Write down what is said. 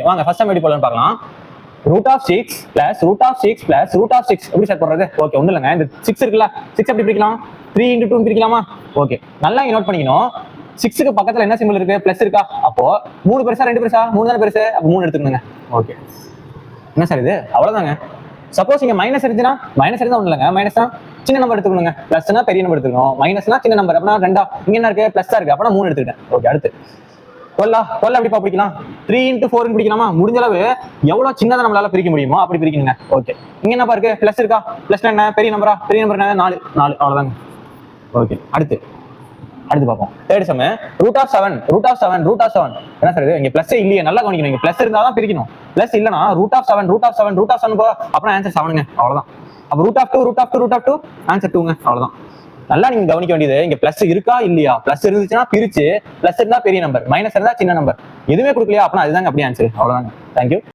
வாங்க first time எப்படி போடலாம்னு பார்க்கலாம். √6 plus √6 plus √6 எப்படி சார் போடுறது? ஓகே ஒன்றும் இல்லைங்க, இந்த 6 இருக்குல்ல, 6 எப்படி பிரிக்கலாம்? 3 × 2 பிரிக்கலாமா? ஓகே நல்லா இங்க நோட் பண்ணிக்கணும். 6க்கு பக்கத்துல என்ன சிம்பிள் இருக்கு? பிளஸ் இருக்கா? அப்போ 3 பெருசா 2 பெருசா? 3 தானே பெருசு, அப்போ 3 எடுத்துக்கணுங்க. ஓகே என்ன சார் இது? அவ்வளவுதாங்க. சப்போஸ் இங்க மைனஸ் இருந்துச்சுன்னா, மைனஸ் இருந்தா ஒண்ணு இல்லைங்க, மைனஸ்னா சின்ன நம்பர் எடுத்துக்கணுங்க, பிளஸ்னா பெரிய நம்பர் எடுத்துக்கணும், மைனஸ்னா சின்ன நம்பர். அப்படின்னா 2 இங்க என்ன இருக்கு? பிளஸ் இருக்கு, அப்பனா 3 எடுத்துக்கிட்டேன். ஓகே அடுத்து 12 எப்படி பிரிக்கலாம்? 3 × 4 பிரிக்கலாமா? முடிஞ்ச அளவு எவ்வளவு சின்னதா நம்மளால பிரிக்க முடியுமோ அப்படி பிரிக்கணுங்க. ஓகே இங்க என்ன இருக்கு? பிளஸ் இருக்கா? பிளஸ் என்ன? பெரிய நம்பரா? பெரிய நம்பர் என்ன? 4 அவ்வளவுதாங்க. ஓகே அடுத்து பார்ப்போம். தேர்ட் சம் √7 என்ன சார் இது? இங்க பிளஸ் இல்லையே, நல்லா கவனிக்கணும். இங்க பிளஸ் இருந்தா தான் பிரிக்கணும், பிளஸ் இல்லனா √7 போ, அப்பனா ஆன்சர் 7ங்க. அவ்வளவுதான். அப்ப √2 ஆன்சர் 2ங்க. அவ்வளவுதான். நல்லா நீங்க கவனிக்க வேண்டியது, இங்க பிளஸ் இருக்கா இல்லையா? பிளஸ் இருந்துச்சுன்னா பிரிச்சு, பிளஸ் இருந்தா பெரிய நம்பர், மைனஸ் இருந்தா சின்ன நம்பர், எதுவுமே கொடுக்கலையா? அப்பனா அதுதாங்க அப்படியே ஆன்சர். அவ்வளவுதாங்க. தேங்க்யூ.